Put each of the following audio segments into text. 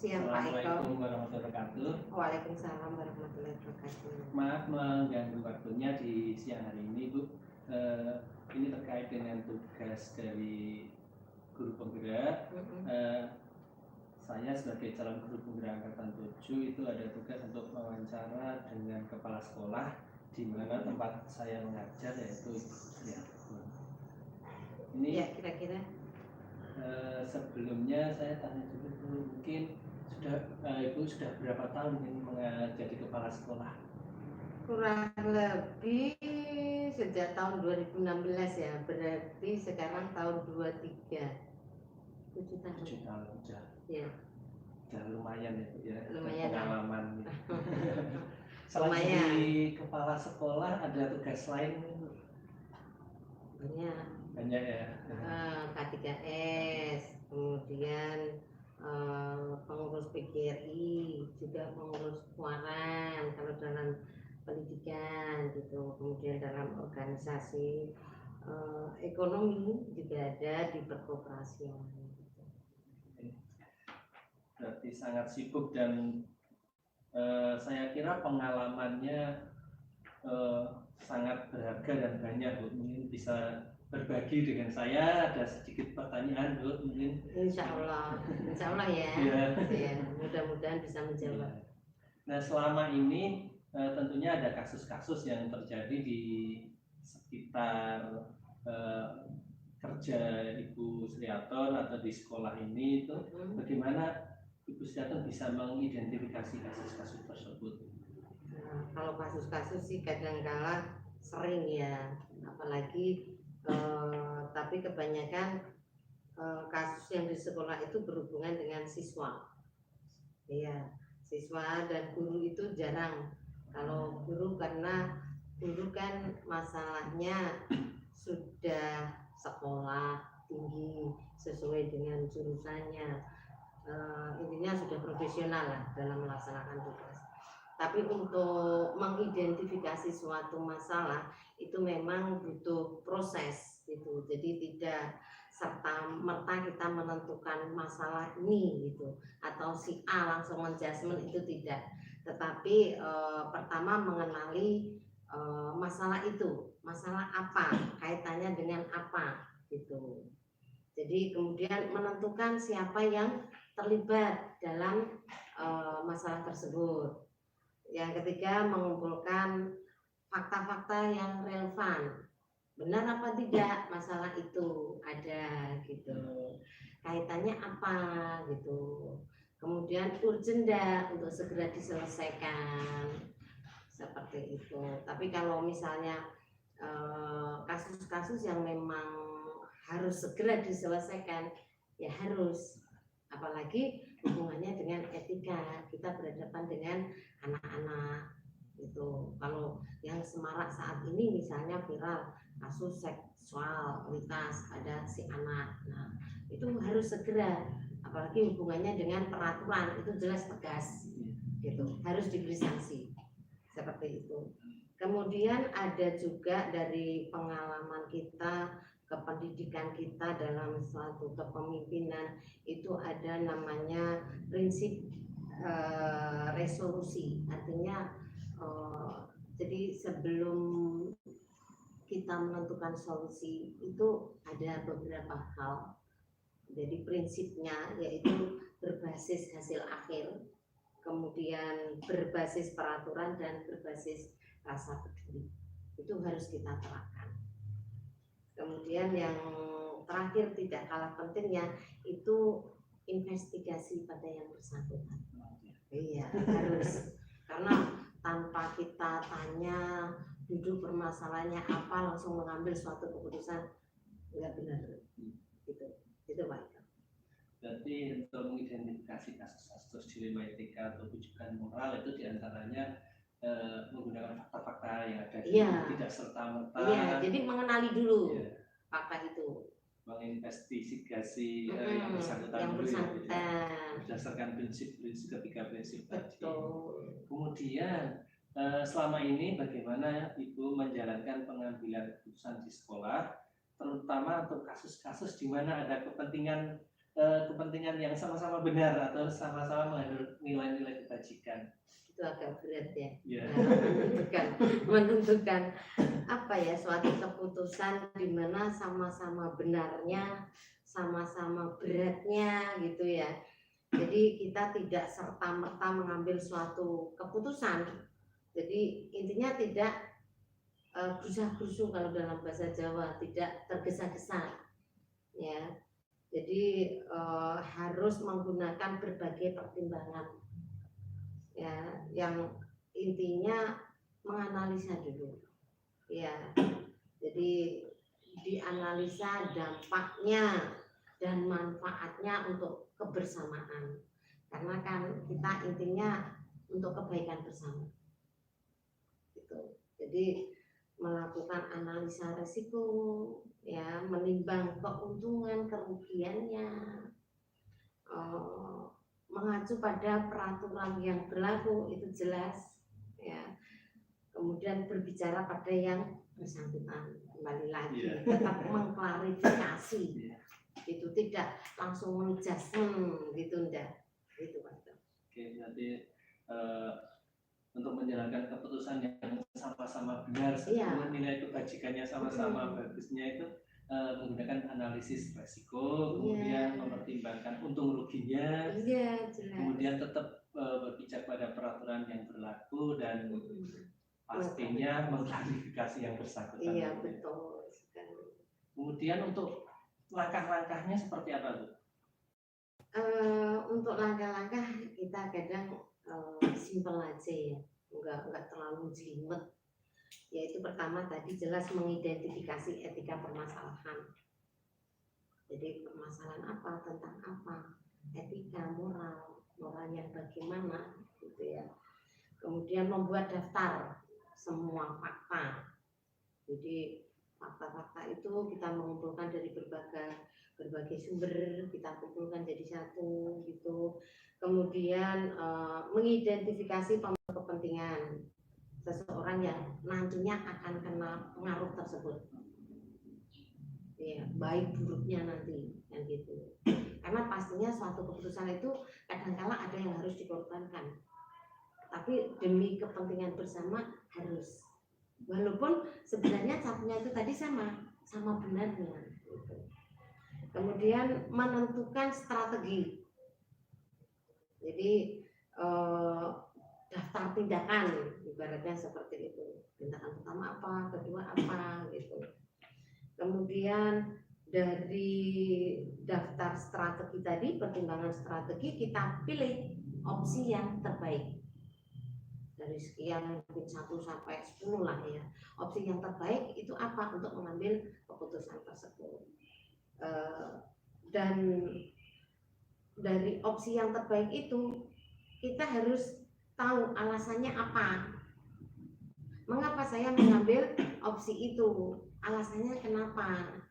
siang Pak Eko. Assalamualaikum warahmatullahi wabarakatuh. Waalaikumsalam warahmatullahi wabarakatuh. Maaf mengganggu waktunya di siang hari ini, Bu. Ini terkait dengan tugas dari guru penggerak. Saya sebagai calon guru penggerak angkatan 7 itu ada tugas untuk wawancara dengan kepala sekolah di mana tempat saya mengajar, yaitu Ibu Suryatun. Ini ya kira-kira sebelumnya saya tanya dulu, mungkin Ibu sudah berapa tahun ini menjadi kepala sekolah? kurang lebih sejak tahun 2016 ya, berarti sekarang tahun 23. 7 tahun. 7 tahun sudah. Ya. Sudah lumayan ya, Bu, ya. Lumayan. Pengalaman. Selain jadi kepala sekolah ada tugas lain? Banyak ya. K3S, kemudian pengurus PGRI, juga pengurus Muaran kalau dalam pendidikan gitu, kemudian dalam organisasi ekonomi juga ada di perkoperasian. Berarti sangat sibuk dan saya kira pengalamannya sangat berharga dan banyak, Bu. Mungkin bisa berbagi dengan saya. Ada sedikit pertanyaan, Bu, mungkin. Insya Allah ya. Ya, mudah-mudahan bisa menjawab. Nah, selama ini tentunya ada kasus-kasus yang terjadi di sekitar kerja Ibu Suryatun atau di sekolah ini. Itu bagaimana Ibu Suryatun bisa mengidentifikasi kasus-kasus tersebut? Nah, kalau kasus-kasus sih kadang-kala sering ya, apalagi tapi kebanyakan kasus yang di sekolah itu berhubungan dengan siswa. Iya, siswa dan guru itu jarang. Kalau guru, karena guru kan masalahnya sudah sekolah tinggi sesuai dengan jurusannya, intinya sudah profesional lah dalam melaksanakan tugas. Tapi untuk mengidentifikasi suatu masalah itu memang butuh proses gitu. Jadi tidak serta merta kita menentukan masalah ini gitu, atau si A langsung menjudgment, itu tidak. Tetapi pertama mengenali masalah itu, masalah apa, kaitannya dengan apa gitu. Jadi kemudian menentukan siapa yang terlibat dalam masalah tersebut. Yang ketiga, mengumpulkan fakta-fakta yang relevan, benar apa tidak masalah itu ada gitu, kaitannya apa gitu, kemudian urgent enggak untuk segera diselesaikan, seperti itu. Tapi kalau misalnya kasus-kasus yang memang harus segera diselesaikan, ya harus, apalagi hubungannya dengan etika, kita berhadapan dengan anak-anak itu. Kalau yang semarak saat ini misalnya viral kasus seksualitas pada si anak, nah itu harus segera, apalagi hubungannya dengan peraturan, itu jelas tegas gitu, harus diberi sanksi seperti itu. Kemudian ada juga dari pengalaman kita, kependidikan kita dalam suatu kepemimpinan itu ada namanya prinsip resolusi. Artinya jadi sebelum kita menentukan solusi itu ada beberapa hal. Jadi prinsipnya yaitu berbasis hasil akhir, kemudian berbasis peraturan, dan berbasis rasa peduli. Itu harus kita terapkan. Kemudian yang terakhir tidak kalah pentingnya itu investigasi pada yang bersangkutan. Iya, harus. Karena tanpa kita tanya duduk permasalahannya apa, langsung mengambil suatu keputusan, nggak benar. Itu Pak. Berarti untuk mengidentifikasi kasus-kasus dilema etika atau rujukan moral itu diantaranya menggunakan fakta-fakta yang ada, tidak serta-merta. Iya, jadi mengenali dulu fakta itu. Menginvestigasi yang bersangkutan dulu ya, berdasarkan prinsip-prinsip, ketiga prinsip tadi. Kemudian selama ini bagaimana Ibu menjalankan pengambilan keputusan di sekolah, terutama untuk kasus-kasus di mana ada kepentingan kepentingan yang sama-sama benar atau sama-sama mengandung nilai-nilai kebajikan. Itu agak berat ya. Yeah. Menentukan apa ya, suatu keputusan di mana sama-sama benarnya, sama-sama beratnya gitu ya. Jadi kita tidak serta-merta mengambil suatu keputusan. Jadi intinya tidak gusah-gusu kalau dalam bahasa Jawa, tidak tergesa-gesa ya. Jadi harus menggunakan berbagai pertimbangan ya, yang intinya menganalisa dulu ya. Jadi dianalisa dampaknya dan manfaatnya untuk kebersamaan, karena kan kita intinya untuk kebaikan bersama gitu. Jadi melakukan analisa resiko ya, menimbang keuntungan kerugiannya, mengacu pada peraturan yang berlaku itu jelas ya, kemudian berbicara pada yang bersangkutan, kembali lagi tetap mengklarifikasi itu, tidak langsung menjudgment gitu, enggak gitu Pak. Oke, berarti untuk menjalankan keputusan yang sama-sama benar, nilai kebajikannya sama-sama bagusnya itu menggunakan analisis resiko, kemudian mempertimbangkan untung ruginya, kemudian tetap berpijak pada peraturan yang berlaku dan pastinya mengklarifikasi yang bersangkutan. Iya, betul sekali. Kemudian untuk langkah-langkahnya seperti apa, Bu? Untuk langkah-langkah kita kadang simpel aja ya, enggak terlalu jelimet. Yaitu pertama tadi jelas mengidentifikasi etika permasalahan. Jadi permasalahan apa, tentang apa, etika, moral yang bagaimana gitu ya. Kemudian membuat daftar semua fakta. Jadi fakta-fakta itu kita mengumpulkan dari berbagai sumber, kita kumpulkan jadi satu gitu. Kemudian mengidentifikasi kepentingan seseorang yang nantinya akan kena pengaruh tersebut ya, baik buruknya nanti yang gitu. Karena pastinya suatu keputusan itu kadang-kala ada yang harus dikorbankan, tapi demi kepentingan bersama harus, walaupun sebenarnya satunya itu tadi sama benarnya gitu. Kemudian menentukan strategi, jadi daftar tindakan ibaratnya seperti itu, tindakan pertama apa, kedua apa gitu. Kemudian dari daftar strategi tadi, pertimbangan strategi, kita pilih opsi yang terbaik dari sekian, mungkin 1 sampai 10 lah ya. Opsi yang terbaik itu apa untuk mengambil keputusan tersebut. Dan dari opsi yang terbaik itu kita harus tahu alasannya apa. Mengapa saya mengambil opsi itu? Alasannya kenapa?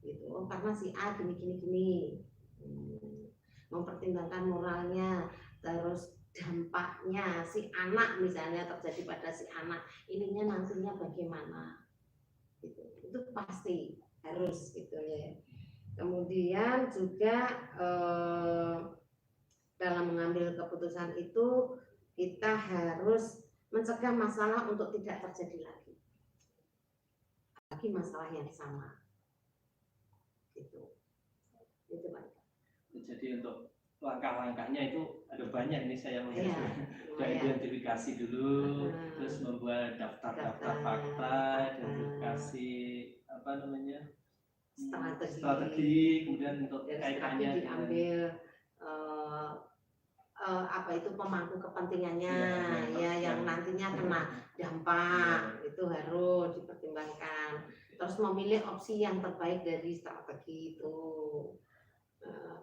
Gitu. Oh, karena si A gini. Mempertimbangkan moralnya, terus dampaknya si anak misalnya terjadi pada si anak, ininya nantinya bagaimana? Gitu. Itu pasti harus gitu ya. Kemudian juga dalam mengambil keputusan itu kita harus mencegah masalah untuk tidak terjadi lagi masalah yang sama gitu. Itu Pak. Jadi untuk langkah-langkahnya itu ada banyak nih, saya melihat identifikasi dulu, terus membuat daftar fakta, identifikasi apa namanya, strategi, kemudian untuk kaitannya diambil apa itu pemangku kepentingannya yang nantinya kena dampak itu harus dipertimbangkan. Terus memilih opsi yang terbaik dari strategi itu.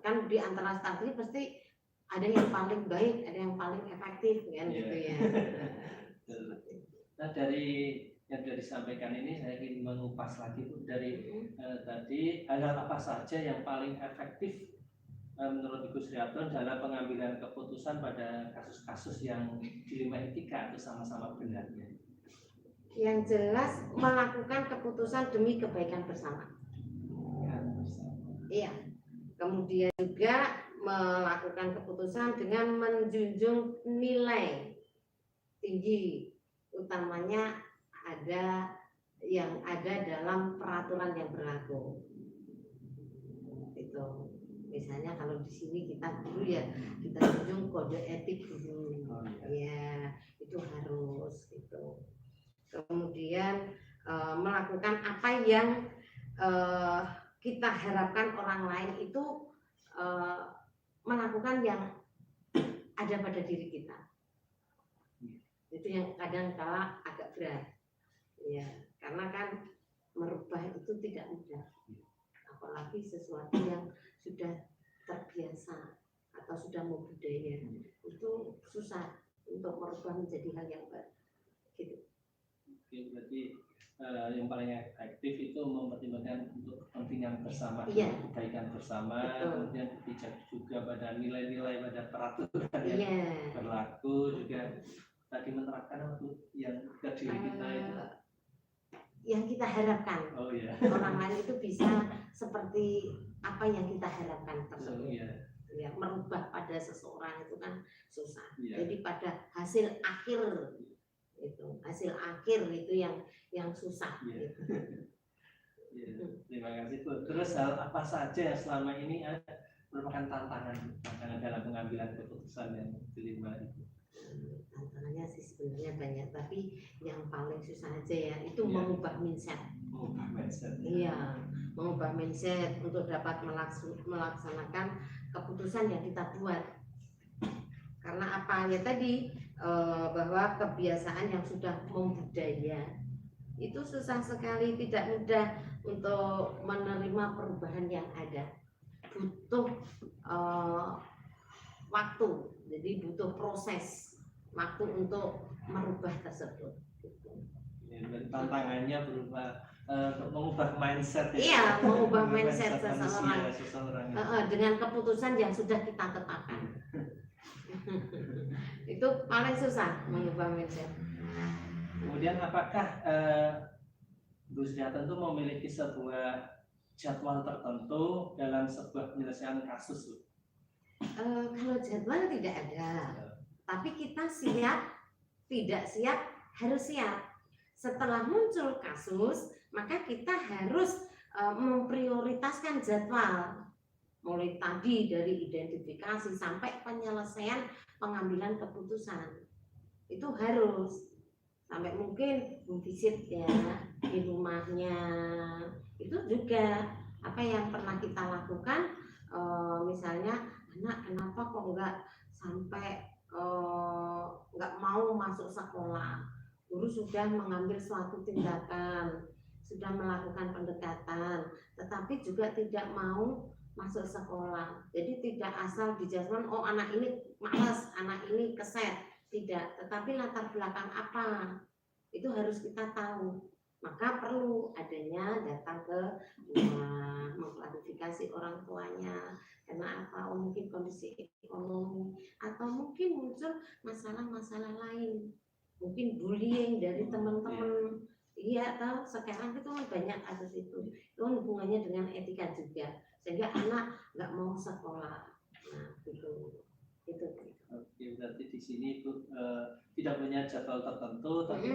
Kan di antara strategi pasti ada yang paling baik, ada yang paling efektif kan gitu ya. Nah, dari yang sudah disampaikan ini saya ingin mengupas lagi Bu, dari tadi hal apa saja yang paling efektif menurut Ibu Sriharto dalam pengambilan keputusan pada kasus-kasus yang dilema etika atau sama-sama benarnya? Yang jelas melakukan keputusan demi kebaikan bersama. Iya, Kemudian juga melakukan keputusan dengan menjunjung nilai tinggi, utamanya ada yang ada dalam peraturan yang berlaku. Itu misalnya kalau di sini kita dulu ya kita junjung kode etik dulu, ya itu harus gitu. Kemudian melakukan apa yang kita harapkan orang lain itu melakukan yang ada pada diri kita. Itu yang kadang kala agak berat, ya karena kan merubah itu tidak mudah, apalagi sesuatu yang sudah terbiasa atau sudah membudaya, itu susah untuk merubah menjadi hal yang baru. Gitu. Oke, berarti yang paling efektif itu mempertimbangkan untuk kepentingan bersama, kebaikan bersama, kemudian bijak juga pada nilai-nilai pada peraturan yang berlaku, juga tadi menerapkan yang ke diri kita itu yang kita harapkan. Orang lain itu bisa seperti apa yang kita harapkan tersebut. Ya, merubah pada seseorang itu kan susah. Jadi pada hasil akhir itu yang susah. Gitu. Terima kasih Bu. Terus hal apa saja yang selama ini merupakan tantangan dalam pengambilan keputusan yang kelima itu? Tantangannya sih sebenarnya banyak, tapi yang paling susah aja ya itu mengubah mindset. Iya, mengubah mindset untuk dapat melaksanakan keputusan yang kita buat. Karena apa ya tadi bahwa kebiasaan yang sudah membudaya itu susah sekali, tidak mudah untuk menerima perubahan yang ada. Butuh waktu, jadi butuh proses waktu untuk merubah tersebut. Dan tantangannya berupa mengubah mindset. Iya, mengubah mindset seseorang dengan keputusan yang sudah kita tetapkan. Itu paling susah, mengubah mindset. Kemudian apakah Bu Sriatan itu memiliki sebuah jadwal tertentu dalam sebuah penyelesaian kasus? Kalau jadwal tidak ada, tapi kita siap, tidak siap, harus siap. Setelah muncul kasus, maka kita harus memprioritaskan jadwal. Mulai tadi dari identifikasi sampai penyelesaian pengambilan keputusan. Itu harus. Sampai mungkin visit ya di rumahnya. Itu juga apa yang pernah kita lakukan, misalnya anak kenapa kok enggak sampai enggak mau masuk sekolah. Guru sudah mengambil suatu tindakan, sudah melakukan pendekatan, tetapi juga tidak mau masuk sekolah. Jadi tidak asal dijudgement, oh anak ini malas, anak ini keset, tidak. Tetapi latar belakang apa, itu harus kita tahu. Maka perlu adanya datang ke rumah, mengklarifikasi orang tuanya, karena apa? Oh, mungkin kondisi ekonomi, atau mungkin muncul masalah-masalah lain. Mungkin bullying dari teman-teman. Iya, tahu sekarang itu banyak kasus itu. Itu hubungannya dengan etika juga, sehingga anak nggak mau sekolah. Nah, gitu. Oke, berarti di sini itu tidak punya jadwal tertentu, tapi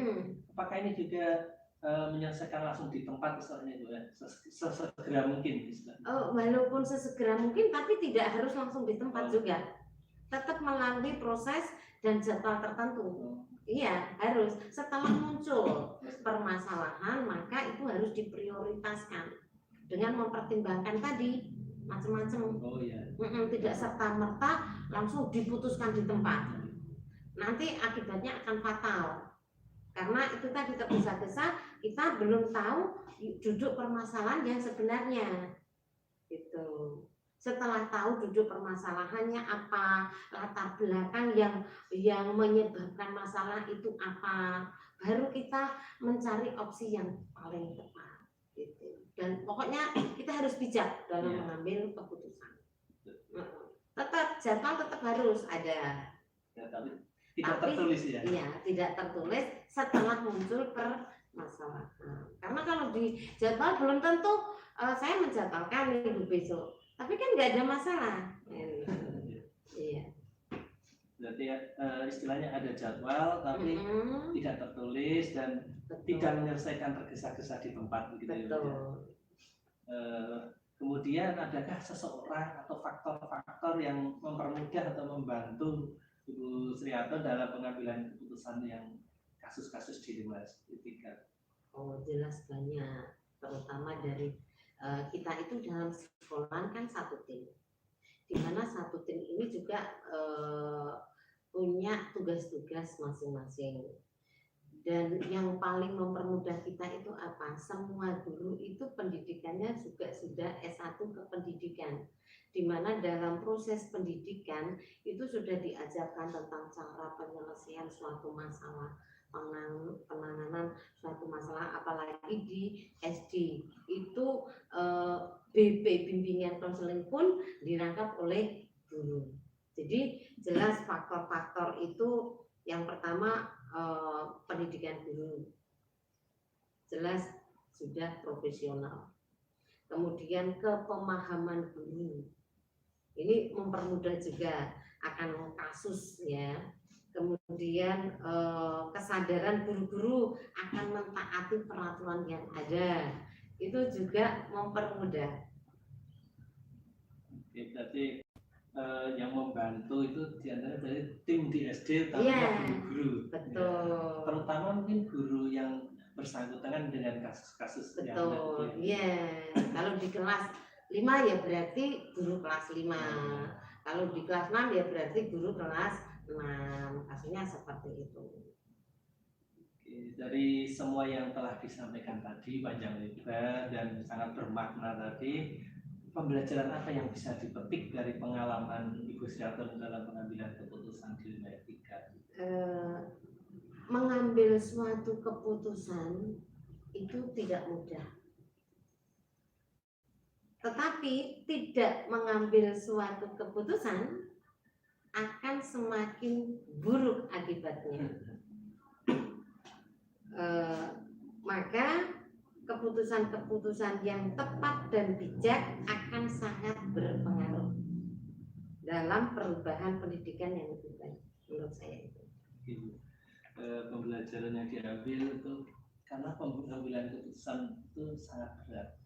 apakah ini juga menyelesaikan langsung di tempat misalnya itu ya, sesegera mungkin? Walaupun sesegera mungkin, tapi tidak harus langsung di tempat juga. Tetap melalui proses dan jadwal tertentu. Iya, harus. Setelah muncul permasalahan, maka itu harus diprioritaskan dengan mempertimbangkan tadi macam-macam. Tidak serta-merta langsung diputuskan di tempat. Nanti akibatnya akan fatal. Karena itu tadi tergesa-gesa, kita belum tahu duduk permasalahan yang sebenarnya. Gitu. Setelah tahu duduk permasalahannya apa, latar belakang yang menyebabkan masalah itu apa, baru kita mencari opsi yang paling tepat. Gitu. Dan pokoknya kita harus bijak dalam mengambil keputusan. Tetap jadwal tetap harus ada. Tidak tertulis ya? Iya, tidak tertulis setelah muncul permasalahan. Karena kalau di jadwal belum tentu saya menjadwalkan minggu besok. Tapi kan nggak ada masalah. Iya. Berarti istilahnya ada jadwal tapi tidak tertulis dan tidak menyelesaikan tergesa-gesa di tempat begitu ya. Kemudian adakah seseorang atau faktor-faktor yang mempermudah atau membantu Ibu Sriarto dalam pengambilan keputusan yang kasus-kasus di Dimas Etika? Oh, jelas banyak, terutama dari kita itu dalam sekolah kan satu tim, di mana satu tim ini juga punya tugas-tugas masing-masing. Dan yang paling mempermudah kita itu apa? Semua guru itu pendidikannya juga sudah S1 kependidikan, di mana dalam proses pendidikan itu sudah diajarkan tentang cara penyelesaian suatu masalah, penanganan suatu masalah, apalagi di SD itu BP bimbingan konseling pun dirangkap oleh guru. Jadi jelas faktor-faktor itu yang pertama pendidikan guru jelas sudah profesional, kemudian kepemahaman guru ini mempermudah juga akan kasus ya, kemudian kesadaran guru-guru akan mentaati peraturan yang ada itu juga mempermudah. Oke, berarti yang membantu itu diantara dari tim di SD terutama guru-guru. Betul. Ya. Terutama mungkin guru yang bersangkutan dengan kasus-kasus yang betul. Iya. Kalau di kelas 5 ya berarti guru kelas 5. Kalau di kelas 6 ya berarti guru kelas 6. Kasusnya seperti itu. Oke, dari semua yang telah disampaikan tadi panjang lebar dan sangat bermakna tadi, pembelajaran apa yang bisa dipetik dari pengalaman Ibu Sriarto dalam pengambilan keputusan di Dimas Etika? Mengambil suatu keputusan itu tidak mudah. Tetapi tidak mengambil suatu keputusan akan semakin buruk akibatnya. Maka keputusan-keputusan yang tepat dan bijak akan sangat berpengaruh dalam perubahan pendidikan yang lebih baik menurut saya itu. Pembelajaran yang diambil itu karena pengambilan keputusan itu sangat berat,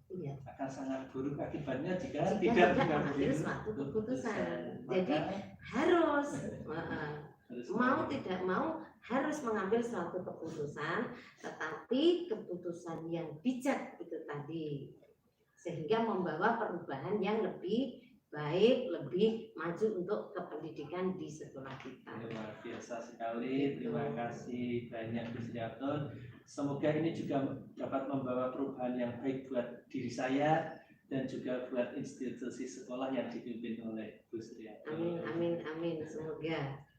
akan sangat buruk akibatnya jika tidak mengambil suatu keputusan. Jadi harus mau tidak mau harus mengambil suatu keputusan, tetapi keputusan yang bijak itu tadi sehingga membawa perubahan yang lebih baik, lebih maju untuk kependidikan di sekolah kita. Luar biasa sekali, terima kasih banyak Bu Sriarto. Semoga ini juga dapat membawa perubahan yang baik buat diri saya dan juga buat institusi sekolah yang dipimpin oleh Bu Sriarto. Amin, amin, amin.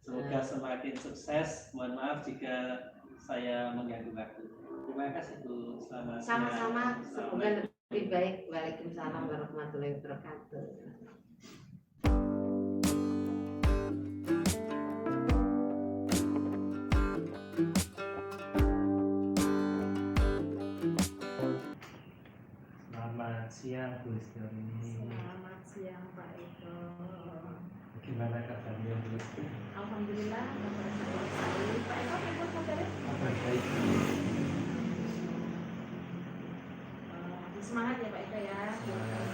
Semoga semakin sukses. Mohon maaf jika saya mengganggu waktu. Terima kasih Bu. Selamat siang. Sama-sama. Semoga lebih baik. Waalaikumsalam warahmatullahi wabarakatuh. Selamat siang Bu Sriarto. Selamat siang Pak Eko. Gimana kabarnya Bu? Alhamdulillah kabar saya baik. Pak Eko gimana kabarnya? Baik. Semangat ya Pak Eko ya. Semangat.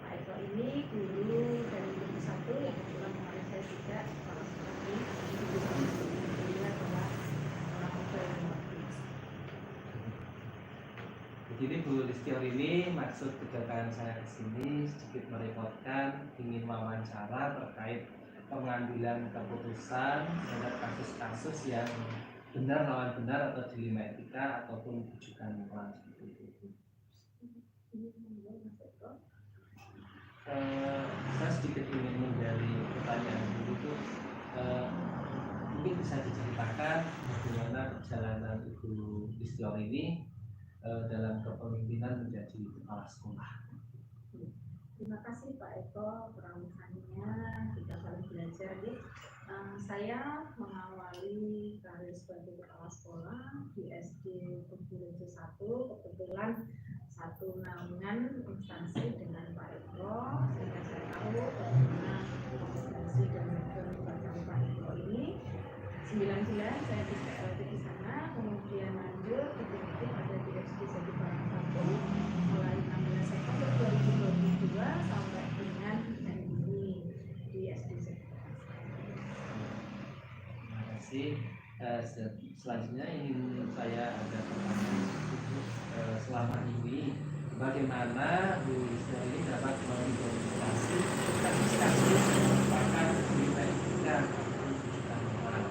Pak Eko ini guru dari Guru 1 yang kebetulan kemarin saya juga salah sekali alhamdulillah telah Begini Bu Sriarto, maksud kedatangan saya ke sini sedikit merepotkan, ingin wawancara terkait pengambilan keputusan terhadap kasus-kasus yang benar lawan benar atau dilema etika ataupun rujukan moral seperti itu. Saya sedikit ingin menggali pertanyaan itu, mungkin bisa diceritakan bagaimana perjalanan Ibu Sriarto ini dalam kepemimpinan menjadi kepala sekolah. Terima kasih Pak Eko peramukannya, kita saling belajar ya. Saya mengawali karir sebagai kepala sekolah di SD Tegurejo 1. Kebetulan satu naungan instansi dengan Pak Eko, sehingga saya tahu bagaimana komunikasi dan kelembagaan Pak Eko ini. 99 saya di PLT di sana, kemudian lanjut definitif ada di SDZ Barang Satu mulai 16 September 2022 sampai dengan hari ini di SDZ. Terima kasih. Selanjutnya ingin saya ada pertanyaan selama ini bagaimana Bu Lisda ini dapat mengidentifikasi kasus-kasus bahkan nilai etika ataupun rujukan moral.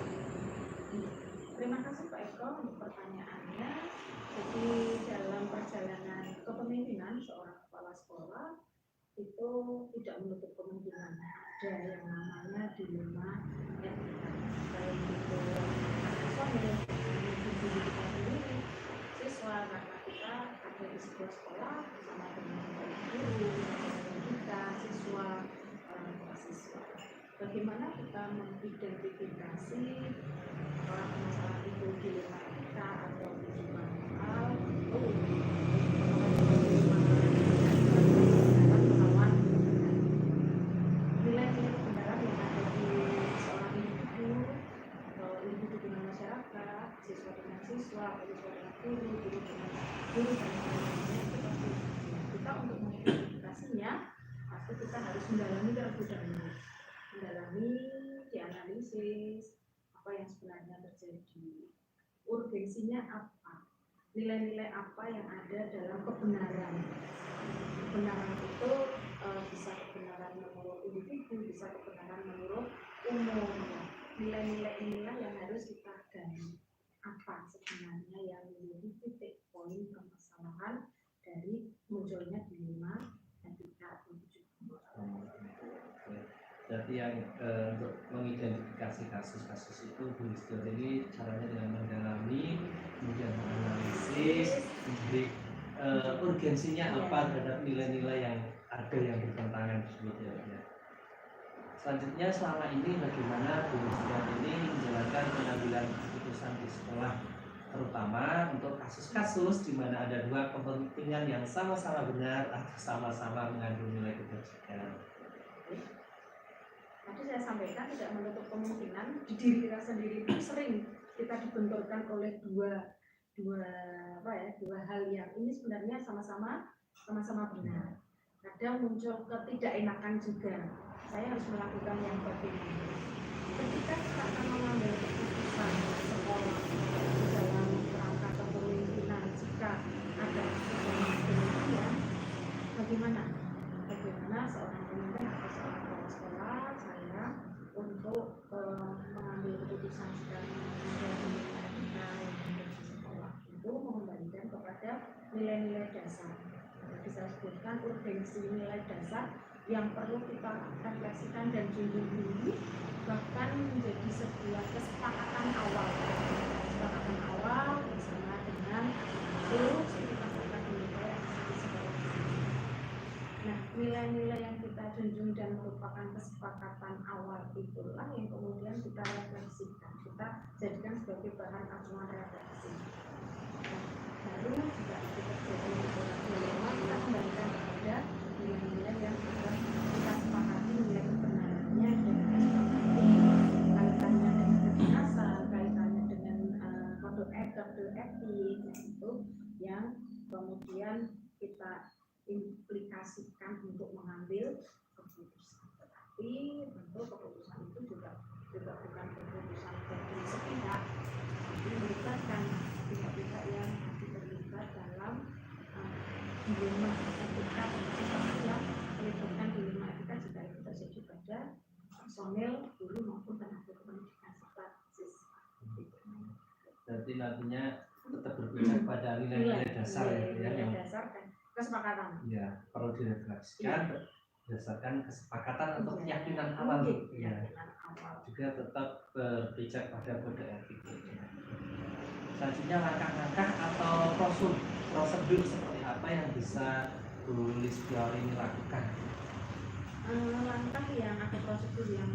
Terima kasih Pak Eko untuk pertanyaannya. Jadi dalam perjalanan kepemimpinan seorang kepala sekolah itu tidak menutup kemungkinan ada yang namanya dilema etika, baik itu personil, individu kita sendiri, siswa, karena kita ada di sebuah sekolah bersama dengan guru, kita, siswa, orang tua siswa. Bagaimana kita mengidentifikasi orang masalah itu dilema etika atau rujukan moral? Melawan nilai-nilai kebenaran yang ada di seorang individu atau individu dengan masyarakat, siswa dengan siswa, siswa dengan guru, guru dengan guru, dan sebagainya. Kita untuk mengidentifikasinya pasti kita harus mendalami terlebih dahulu, mendalami, dianalisis apa yang sebenarnya terjadi, urgensinya apa, nilai-nilai apa yang ada dalam kebenaran. Kebenaran itu bisa kebenaran menurut individu, bisa kebenaran menurut umum. Nilai-nilai inilah yang harus kita gali. Apa sebenarnya yang menjadi titik poin permasalahan dari munculnya dilema etika atau rujukan moral. Jadi yang untuk mengidentifikasi kasus-kasus itu Bu Lisda ini caranya dengan mendalami, kemudian menganalisis, memberi urgensinya apa terhadap nilai-nilai yang ada yang bertentangan tersebut ya. Selanjutnya selama ini bagaimana Bu Lisda ini menjalankan pengambilan keputusan di sekolah, terutama untuk kasus-kasus di mana ada dua kepentingan yang sama-sama benar atau sama-sama mengandung nilai kebajikan. Tadi saya sampaikan tidak menutup kemungkinan di diri kita sendiri itu sering kita dibenturkan oleh dua hal yang ini sebenarnya sama-sama benar. Kadang muncul ketidakenakan juga. Saya harus melakukan yang bagaimana. Ketika kita akan mengambil keputusan sekolah dalam rangka kepemimpinan, jika ada demikian, bagaimana seorang pemimpin atau seorang kepala sekolah saya untuk mengambil keputusan secara sekolah itu mengembalikan kepada nilai-nilai dasar. Bisa sebutkan urgensi nilai dasar yang perlu kita refleksikan dan junjung tinggi, bahkan menjadi sebuah kesepakatan awal bersama dengan seluruh kita nilai di sekolah. Nah, nilai-nilai yang kita junjung dan merupakan kesepakatan awal itulah yang kemudian kita refleksikan, kita jadikan sebagai bahan acuan refleksi. Baru jika itu terjadi dilema, kita kembalikan kepada nilai-nilai yang sudah kita sepakati, nilai kebenarannya dan kaitannya dengan kedinasan, kaitannya dengan kode etik, itu yang kemudian kita implikasikan untuk mengambil keputusan. Tetapi tentu keputusan itu juga bukan keputusan dari sepihak, tapi melibatkan pihak-pihak yang terlibat dalam dilema etika, yang melibatkan dilema etika jika itu terjadi pada personil, guru maupun tenaga pendidikan serta siswa. Berarti nantinya tetap berpijak pada nilai-nilai dasar yang dasar dan kesepakatan. Ya, perlu direfleksikan berdasarkan kesepakatan atau keyakinan awal. Juga tetap berpijak pada kode etik. Selanjutnya langkah-langkah atau prosedur seperti apa yang bisa Bu Lisda ini lakukan? Langkah yang atau prosedur yang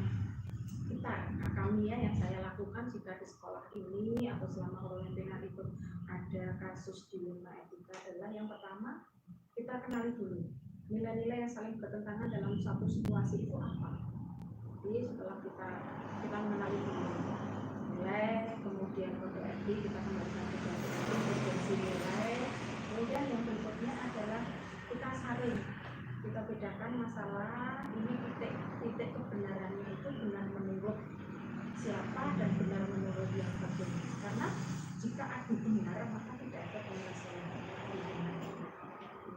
yang saya lakukan jika di sekolah ini atau selama kepemimpinan itu ada kasus dilema etika adalah yang pertama kita kenali dulu nilai-nilai yang saling bertentangan dalam satu situasi itu apa. Jadi setelah kita mengenali dulu nilai, kemudian kode etik, kita kembalikan ke kode etik, urgensi nilai. Kemudian yang berikutnya adalah kita saring, kita bedakan masalah ini titik kebenarannya itu benar menurut siapa dan benar menurut yang berbeda. Karena jika adu benar maka tidak ada penyelesaian.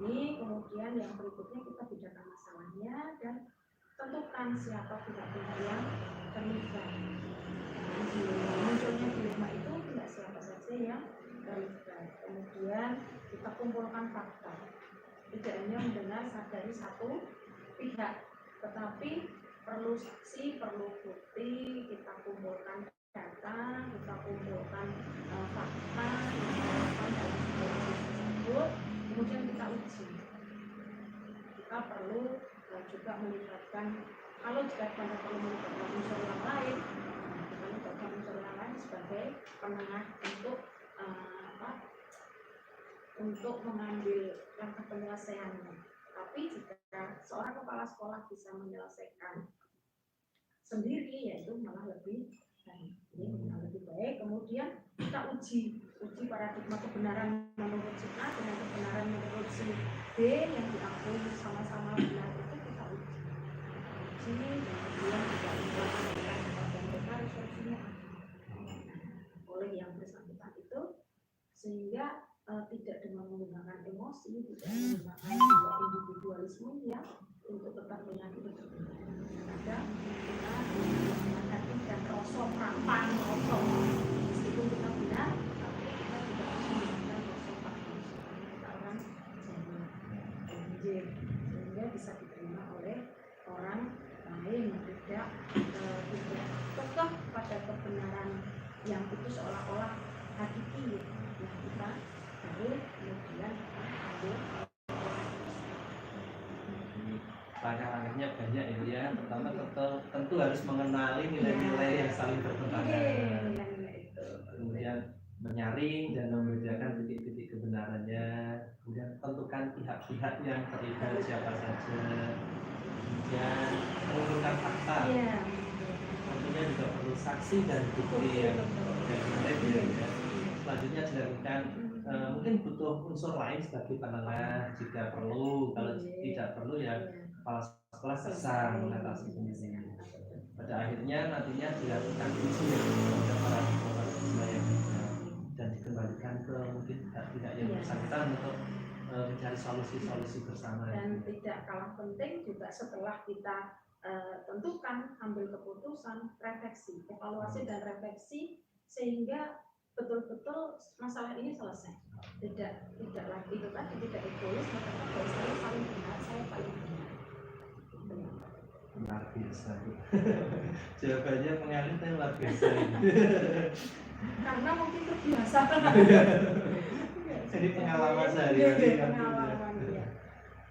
Ini kemudian yang berikutnya kita bedakan masalahnya dan tentukan siapa pihak-pihak yang terlibat. Munculnya dilema itu tidak siapa saja yang terlibat. Kemudian kita kumpulkan fakta. Tidak hanya mendengar dari satu pihak, tetapi perlu saksi, perlu bukti. Kita kumpulkan data, kita kumpulkan fakta, kita dalam situasi tersebut. Kemudian kita uji. Kita perlu juga melibatkan, kalau jika kita perlu melibatkan unsur yang lain, kita melibatkan unsur yang lain sebagai penengah untuk mengambil langkah penyelesaiannya. Tapi jika seorang kepala sekolah bisa menyelesaikan sendiri, yaitu malah lebih baik. Ini malah lebih baik. Kemudian kita uji paradigma kebenaran menurut si A dengan kebenaran menurut si B yang diakui sama-sama benar itu kita uji. Kemudian kita implementasikan kepada mereka resolusinya oleh yang bersangkutan itu, sehingga tidak dengan menggunakan emosi, tidak menggunakan jiwa individualisme ya, untuk tetap menyakiti berbeda. Kadang kita menghadapi dan rosok prapan, rosok meskipun kita benar, tapi kita juga harus menggunakan rosok prapan. Kita orang janji, sehingga bisa diterima oleh orang lain, tidak kekeh pada kebenaran yang itu seolah-olah hakiki yang kita kemudian ambil. Langkah-langkahnya banyak ya. Pertama tentu harus mengenali nilai-nilai yang saling bertentangan. Kemudian menyaring dan membedakan titik-titik kebenarannya. Kemudian tentukan pihak-pihak yang terlibat siapa saja. Kemudian mengumpulkan fakta. Tentunya juga perlu saksi dan bukti yang ya. Selanjutnya dilakukan mungkin butuh unsur lain sebagai penengah jika perlu. Kalau tidak perlu ya kepala sekolah bisa mengatasi sendiri. Pada akhirnya nantinya dilakukan uji kepada para siswa yang dan dikembalikan ke mungkin tidak yang bersangkutan untuk mencari solusi-solusi bersama. Dan tidak kalah penting juga setelah kita tentukan, ambil keputusan, refleksi, evaluasi dan refleksi, sehingga betul-betul masalah ini selesai. Tidak lagi itu tadi, tidak egois, maka saya paling benar, saya paling benar. Luar biasa. Jawabannya pengalir luar biasa. Karena mungkin terbiasa. Jadi pengalaman sehari-hari. Pengalaman, ya.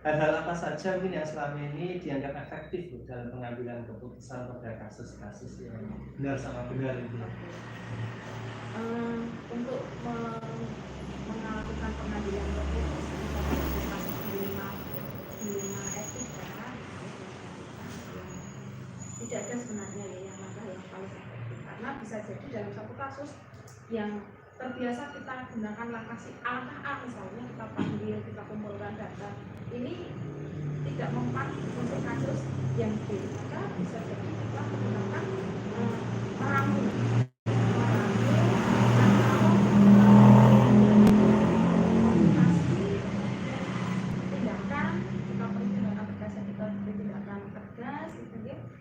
Hal-hal apa saja mungkin yang selama ini dianggap efektif dalam pengambilan keputusan pada kasus-kasus yang benar sama benar itu? Untuk melakukan pengambilan keputusan pada kasus dilema etika, tidak ada sebenarnya yang langkah yang paling efektif, karena bisa jadi dalam satu kasus yang terbiasa kita gunakan langkah A misalnya, kita panggil, kita kumpulkan data, ini tidak mempan untuk kasus yang B, maka bisa jadi kita menggunakan meramu tindakan, kita beri tindakan tegas, kita beri tindakan tegas,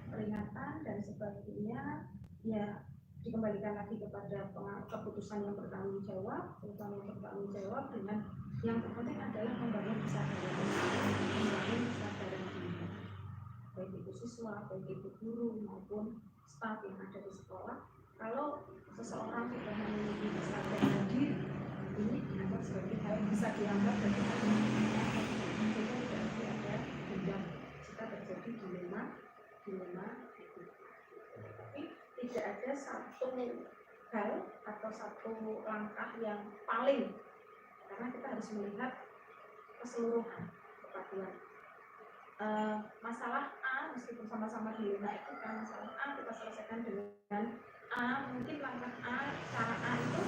peringatan dan sebagainya, ya dikembalikan lagi kepada keputusan yang bertanggung jawab, dengan yang terpenting adalah membangun kesadaran diri, baik itu siswa, baik itu guru maupun staf yang ada di sekolah. Kalau seseorang sudah memiliki kesadaran diri, ini dianggap sebagai hal yang bisa dianggap dari hal yang tidak ada dendam jika terjadi dilema itu. Tapi tidak ada satu hal atau satu langkah yang paling, karena kita harus melihat keseluruhan. kesatuan. Masalah A meskipun sama-sama dilema etika, masalah A kita selesaikan dengan A, mungkin langkah A, cara A itu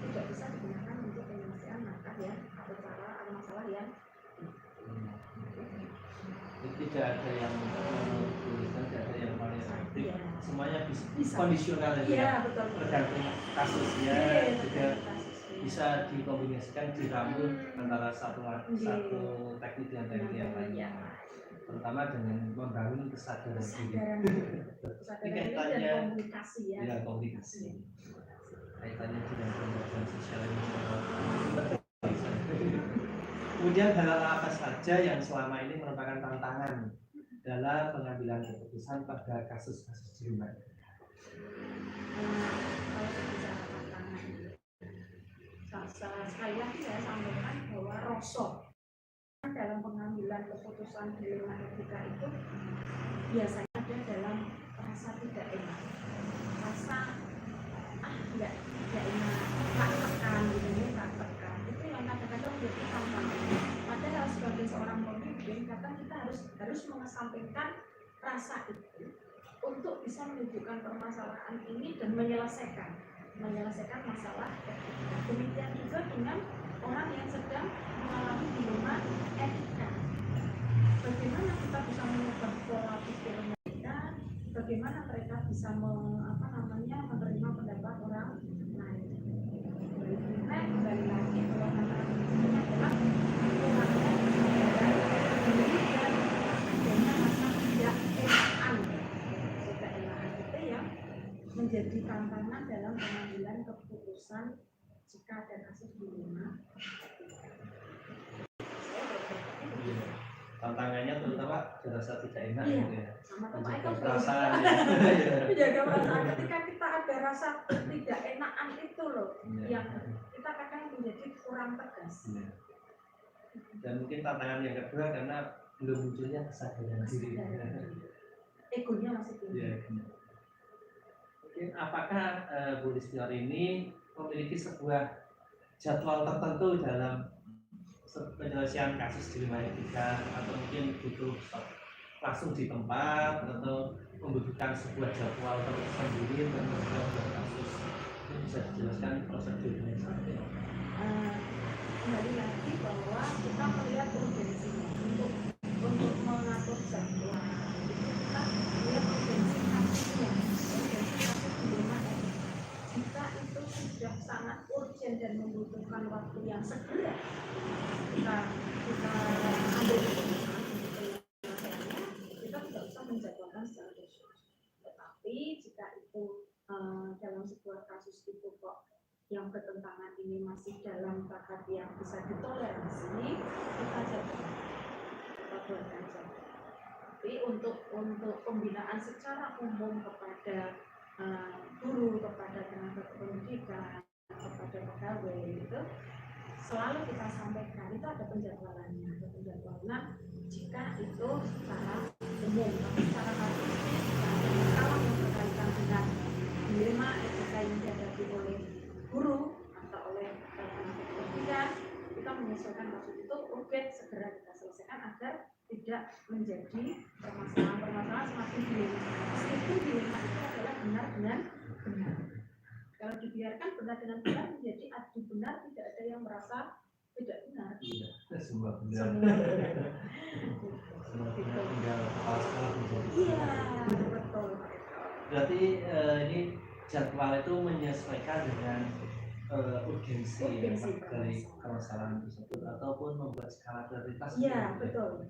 tidak bisa digunakan untuk penyelesaian langkah ya atau cara atau masalah yang tidak ada yang tulisan, tidak ada yang paling efektif, ya. semuanya Bisa. kondisional Iya, ya, betul. tergantung kasusnya, Iya, juga kasusnya. bisa dikombinasikan, dirambut antara satu teknik dengan teknik yang lainnya, terutama dengan membangun kesadaran diri. Kesadaran diri dan komunikasi ya. Dengan komunikasi. Kaitannya dengan pembelajaran sosial emosional. Kemudian hal apa saja yang selama ini merupakan tantangan dalam pengambilan keputusan pada kasus-kasus di rumah? Kalau berbicara tantangan, sekali lagi saya sampaikan bahwa rosok dalam pengambilan keputusan dilema etika itu biasanya ada dalam rasa tidak enak, rasa nggak enak, tak tekan gitu, tak tekan itu yang kadang-kadang menjadi tantangan. Padahal sebagai seorang pemimpin, kadang kita harus mengesampingkan rasa itu untuk bisa menunjukkan permasalahan ini dan menyelesaikan masalah etika. Demikian juga dengan orang yang sedang mengalami dilema etika. Bagaimana kita bisa mengubah pola pikir mereka? Bagaimana mereka bisa menerima pendapat orang lain? Kembali lagi bahwa tantangan ini adalah kurangnya diri dan adanya rasa tidak enakan. Tidak enakan itu yang menjadi tantangan dalam pengambilan keputusan jika ada kasus dilema. Tantangannya terutama dirasa tidak enak iya, gitu ya. Sama menjaga perasaan ya. Menjaga perasaan ketika kita ada rasa tidak enakan itu loh yang kita kadang menjadi kurang tegas. Dan mungkin tantangan yang kedua karena belum munculnya kesadaran diri. Egonya masih tinggi. Mungkin apakah Bu Listior ini memiliki sebuah jadwal tertentu dalam penyelesaian kasus dilema etika, atau mungkin butuh langsung di tempat atau membutuhkan sebuah jadwal tersendiri untuk sebuah kasus? Ini bisa dijelaskan prosedurnya seperti apa? Kembali lagi bahwa kita melihat urgensinya untuk mengatur jadwal itu kita melihat urgensi kasusnya, urgensi kasus dilema etika. Jika itu sudah sangat urgent dan membutuhkan waktu yang segera, kita ambil keputusan untuk penyelesaiannya, kita tidak bisa menjadwalkan secara khusus. Tetapi jika itu dalam sebuah kasus itu kok yang bertentangan ini masih dalam tahap yang bisa ditoleransi, kita jadwalkan, kita buatkan jadwal. Tapi untuk pembinaan secara umum kepada guru, kepada tenaga pendidikan, kepada pegawai itu selalu kita sampaikan itu ada penjadwalannya, jika itu secara umum, tapi secara kasusnya kalau yang berkaitan dengan dilema etika yang dihadapi oleh guru atau oleh tenaga pendidikan, kita menyesuaikan kasus itu urgen segera kita selesaikan agar tidak menjadi permasalahan semakin dilema. Meskipun dilema itu adalah benar dengan benar. Kalau dibiarkan benar dengan benar menjadi adu benar, tidak ada yang merasa tidak benar. Iya, semua benar. Semua benar. Tinggal kepala sekolah menjadi. Iya, betul. Berarti ini jadwal itu menyesuaikan dengan urgensi dari permasalahan tersebut ataupun membuat skala prioritas. Iya, betul.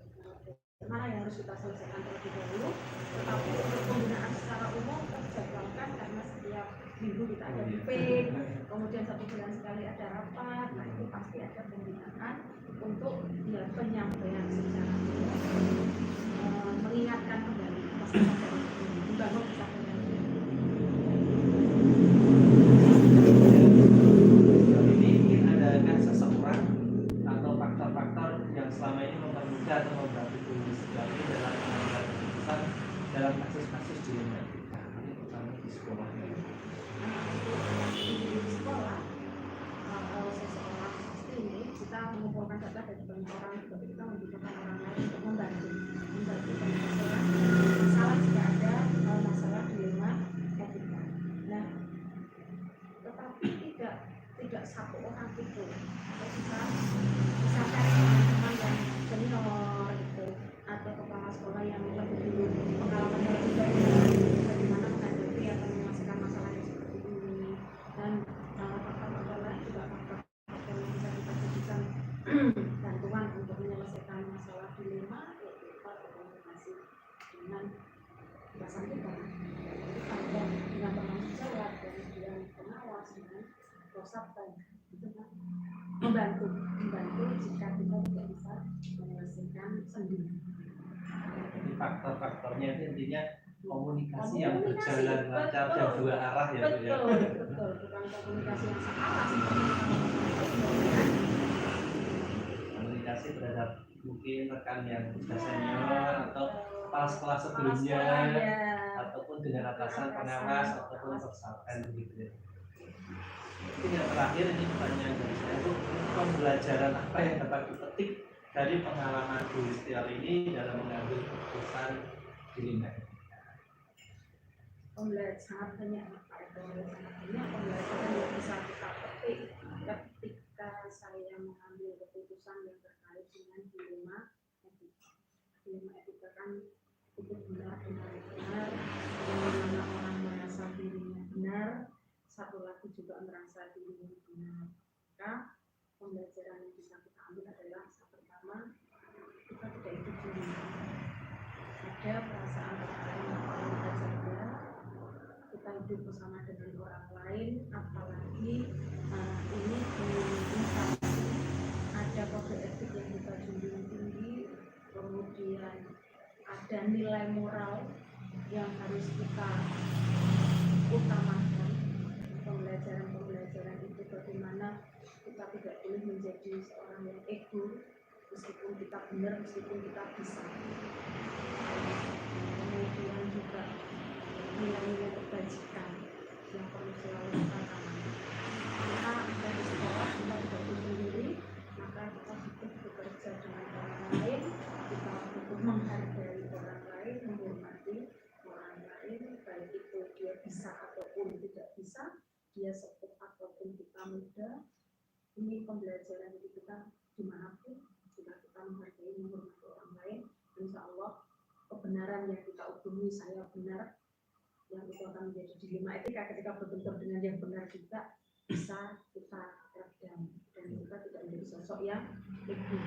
Mana yang harus kita selesaikan terlebih dahulu, tetapi untuk pembinaan secara umum terjadwalkan karena setiap minggu kita ada meeting, kemudian 1 bulan sekali ada rapat, nah itu pasti ada pembinaan untuk ya, penyampaian secara umum, mengingatkan kembali masalah membangun kesadaran. Ini mungkin adakah seseorang atau faktor-faktor yang selama ini mempermudah atau membantu ini dalam pengambilan keputusan dalam kasus-kasus dilema etika, ini terutama di sekolah. Di sekolah, kalau seseorang pasti ini kita mengumpulkan data dari banyak orang, tapi kita membutuhkan orang lain tidak satu orang itu bisa cari teman-teman yang senior gitu atau kepala sekolah yang lebih dulu pengalaman yang lebih banyak bagaimana menghadapi atau menyelesaikan masalah yang seperti ini, dan faktor-faktor lain juga faktor yang bisa kita jadikan bantuan untuk menyelesaikan masalah dilema, yaitu komunikasi dengan atasan kita dan dengan penanggung jawab dan dengan pengawas dengan prosapten, itu kan membantu jika kita tidak bisa menyelesaikan sendiri. Jadi faktor-faktornya itu intinya komunikasi yang berjalan lancar dan dua arah ya Bu ya. Betul, bukan komunikasi yang searah komunikasi terhadap mungkin rekan yang sudah senior atau kepala sekolah sebelumnya ataupun dengan atasan pengawas ataupun persatuan begitu ya. Mungkin yang terakhir ini pertanyaan dari saya itu pembelajaran apa yang dapat dipetik dari pengalaman Bu Listiar ini dalam mengambil keputusan di Lima? Sangat banyak pembelajaran yang bisa kita petik ketika saya mengambil keputusan yang terkait dengan dilema etika kan itu benar-benar bagaimana orang merasa dirinya benar, satu lagi juga merasa dirinya benar. Maka pembelajaran yang bisa kita ambil adalah pertama, kita tidak hidup sendiri. Ada perasaan-perasaan yang paling kita jaga, kita hidup bersama dengan orang lain, apalagi ini di instansi ada kode etik yang kita junjung tinggi, kemudian ada nilai moral yang harus kita utamakan. Pembelajaran itu bagaimana kita tidak boleh menjadi seorang yang ego, meskipun kita benar, meskipun kita bisa. Kemudian juga nilai-nilai kebajikan yang perlu selalu kita tanamkan. Kita dari sekolah kita tidak boleh sendiri, maka kita butuh bekerja dengan orang lain, kita butuh menghargai orang lain, menghormati orang lain, baik itu dia bisa ataupun tidak bisa, dia sepuh ataupun kita muda. Ini pembelajaran itu kita dimanapun jika kita menghargai, menghormati orang lain, insya Allah kebenaran yang kita hubungi, saya benar, yang itu akan menjadi dilema etika ketika berbentur dengan yang benar juga bisa kita redam dan kita tidak menjadi sosok yang ego.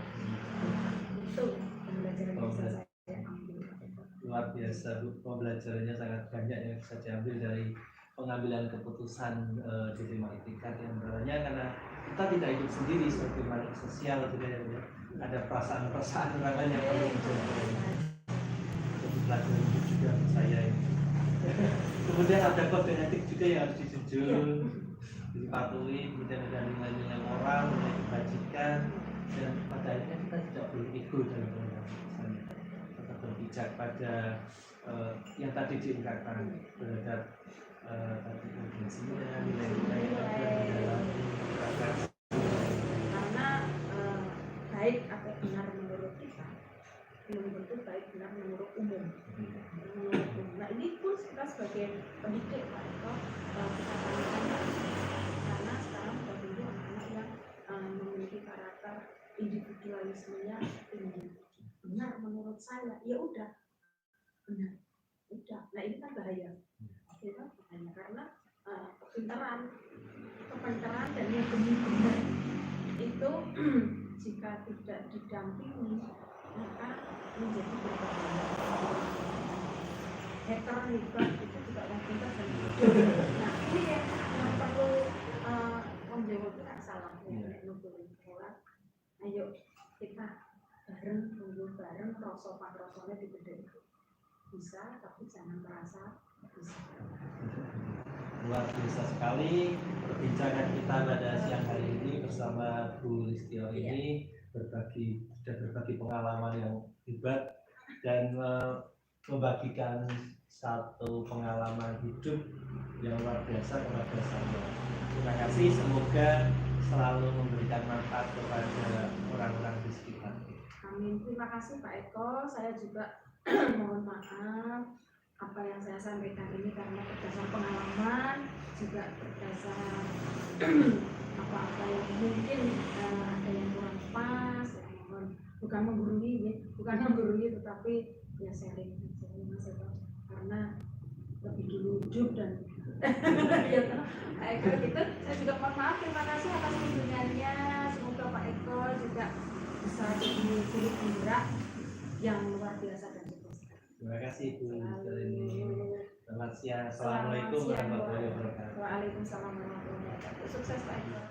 Itu pembelajaran yang bisa saya ambil. Luar biasa Bu, pembelajarannya sangat banyak yang bisa diambil dari pengambilan keputusan dilema etika yang sebenarnya karena kita tidak hidup sendiri sebagai makhluk sosial gitu ya. Ada perasaan-perasaan orang lain yang perlu dijaga. Jadi pelajaran itu juga saya ini. Kemudian ada kode etik juga yang harus dijunjung, dipatuhi, kemudian ada nilai-nilai moral, nilai kebajikan, dan pada akhirnya kita tidak boleh ego dalam pengambilan. Tetap berpijak pada yang tadi diungkapkan terhadap tadi urgensinya, nilai-nilai yang dalam karena baik atau benar menurut kita belum tentu baik benar menurut umum. Nah ini pun kita sebagai pendidik Pak Eko kita tanyakan, karena sekarang sudah tumbuh anak-anak yang memiliki karakter individualismenya tinggi. Benar menurut saya, ya udah benar, udah. Nah ini kan bahaya. Karena kepintaran dan yang benar itu jika tidak didampingi maka menjadi berbahaya. Hacker hebat itu juga orang pintar dan bodoh. Nah ini yang perlu menjawab tidak salah orang. Ayo kita bareng, tunggu bareng, rosopan-rosonnya dibedek. Bisa, tapi jangan merasa bisa. Luar biasa sekali perbincangan kita pada siang hari ini bersama Bu Listio ini sudah berbagi pengalaman yang hebat dan membagikan satu pengalaman hidup yang luar biasa kepada saya. Terima kasih, semoga selalu memberikan manfaat kepada orang-orang di sekitar. Amin. Terima kasih Pak Eko. Saya juga mohon maaf apa yang saya sampaikan ini karena berdasar pengalaman, juga berdasar apa-apa yang mungkin ada yang kurang pas, bukan menggurui tetapi ya sharing Mas Eko, karena lebih dulu hidup dan ya, kalau gitu saya juga mohon maaf, terima kasih atas kunjungannya. Semoga Pak Eko juga bisa jadi guru penggerak yang luar biasa dan sukses. Terima kasih Bu Jalini. Selamat siang. Assalamualaikum warahmatullahi wabarakatuh. Waalaikumsalam warahmatullahi wabarakatuh. Sukses Pak Eko.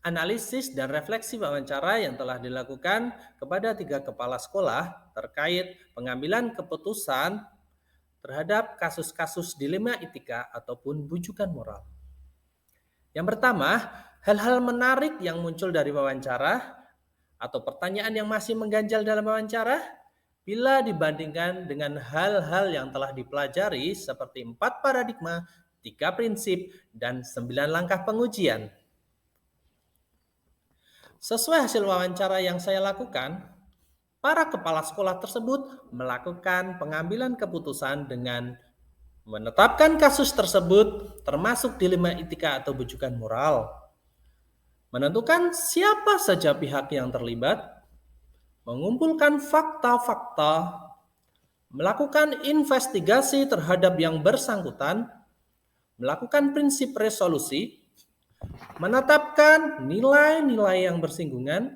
Analisis dan refleksi wawancara yang telah dilakukan kepada 3 kepala sekolah terkait pengambilan keputusan terhadap kasus-kasus dilema etika ataupun bujukan moral. Yang pertama, hal-hal menarik yang muncul dari wawancara atau pertanyaan yang masih mengganjal dalam wawancara bila dibandingkan dengan hal-hal yang telah dipelajari seperti 4 paradigma, 3 prinsip, dan 9 langkah pengujian. Sesuai hasil wawancara yang saya lakukan, para kepala sekolah tersebut melakukan pengambilan keputusan dengan menetapkan kasus tersebut termasuk dilema etika atau bujukan moral, menentukan siapa saja pihak yang terlibat, mengumpulkan fakta-fakta, melakukan investigasi terhadap yang bersangkutan, melakukan prinsip resolusi, menetapkan nilai-nilai yang bersinggungan,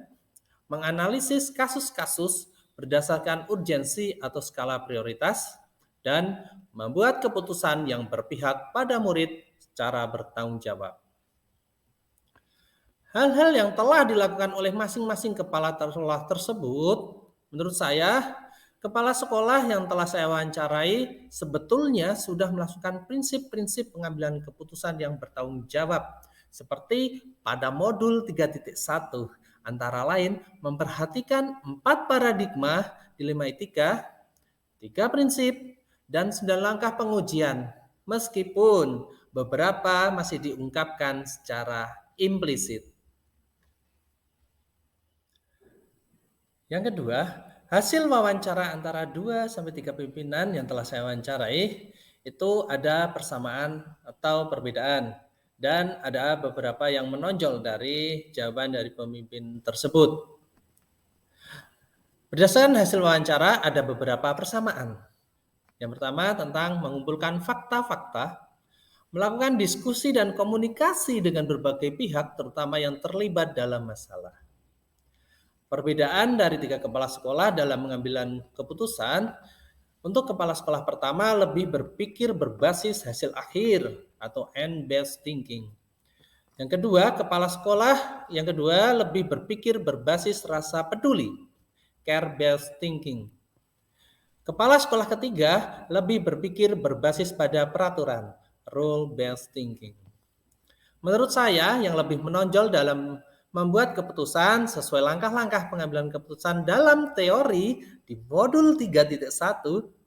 menganalisis kasus-kasus berdasarkan urgensi atau skala prioritas, dan membuat keputusan yang berpihak pada murid secara bertanggung jawab. Hal-hal yang telah dilakukan oleh masing-masing kepala sekolah tersebut, menurut saya, kepala sekolah yang telah saya wawancarai sebetulnya sudah melakukan prinsip-prinsip pengambilan keputusan yang bertanggung jawab, seperti pada modul 3.1, antara lain memperhatikan 4 paradigma dilema etika, 3 prinsip, dan 9 langkah pengujian, meskipun beberapa masih diungkapkan secara implisit. Yang kedua, hasil wawancara antara 2-3 pimpinan yang telah saya wawancarai itu ada persamaan atau perbedaan. Dan ada beberapa yang menonjol dari jawaban dari pemimpin tersebut. Berdasarkan hasil wawancara ada beberapa persamaan. Yang pertama tentang mengumpulkan fakta-fakta, melakukan diskusi dan komunikasi dengan berbagai pihak terutama yang terlibat dalam masalah. Perbedaan dari 3 kepala sekolah dalam pengambilan keputusan, untuk kepala sekolah pertama lebih berpikir berbasis hasil akhir atau end-based thinking. Yang kedua, kepala sekolah yang kedua lebih berpikir berbasis rasa peduli, care-based thinking. Kepala sekolah ketiga lebih berpikir berbasis pada peraturan, rule-based thinking. Menurut saya, yang lebih menonjol dalam membuat keputusan sesuai langkah-langkah pengambilan keputusan dalam teori di modul 3.1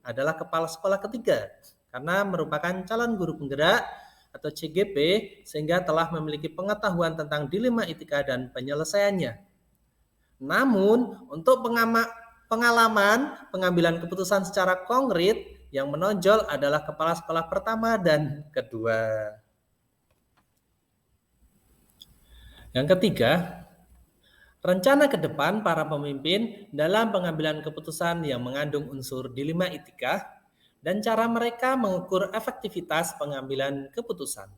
adalah kepala sekolah ketiga, karena merupakan calon guru penggerak atau CGP sehingga telah memiliki pengetahuan tentang dilema etika dan penyelesaiannya. Namun, untuk pengalaman pengambilan keputusan secara konkret yang menonjol adalah kepala sekolah pertama dan kedua. Yang ketiga, rencana ke depan para pemimpin dalam pengambilan keputusan yang mengandung unsur dilema etika dan cara mereka mengukur efektivitas pengambilan keputusan.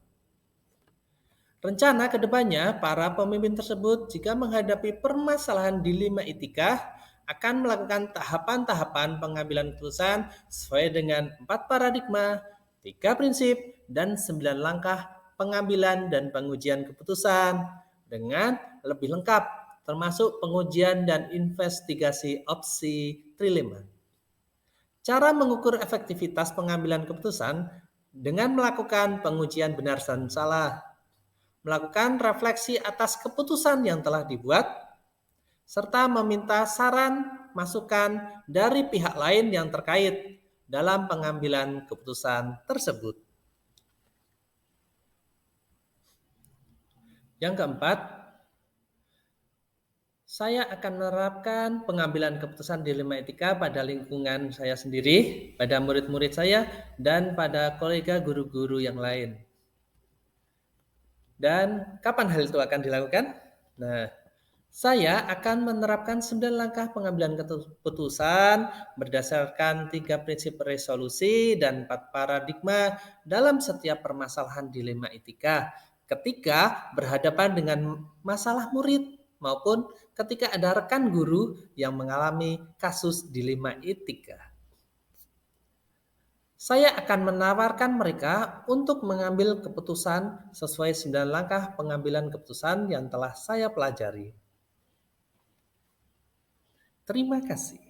Rencana ke depannya, para pemimpin tersebut jika menghadapi permasalahan dilema etika akan melakukan tahapan-tahapan pengambilan keputusan sesuai dengan 4 paradigma, 3 prinsip, dan 9 langkah pengambilan dan pengujian keputusan dengan lebih lengkap, termasuk pengujian dan investigasi opsi trilema. Cara mengukur efektivitas pengambilan keputusan dengan melakukan pengujian benar dan salah, melakukan refleksi atas keputusan yang telah dibuat, serta meminta saran, masukan dari pihak lain yang terkait dalam pengambilan keputusan tersebut. Yang keempat, saya akan menerapkan pengambilan keputusan dilema etika pada lingkungan saya sendiri, pada murid-murid saya, dan pada kolega guru-guru yang lain. Dan kapan hal itu akan dilakukan? Nah, saya akan menerapkan 9 langkah pengambilan keputusan berdasarkan 3 prinsip resolusi dan 4 paradigma dalam setiap permasalahan dilema etika ketika berhadapan dengan masalah murid maupun ketika ada rekan guru yang mengalami kasus dilema etika. Saya akan menawarkan mereka untuk mengambil keputusan sesuai 9 langkah pengambilan keputusan yang telah saya pelajari. Terima kasih.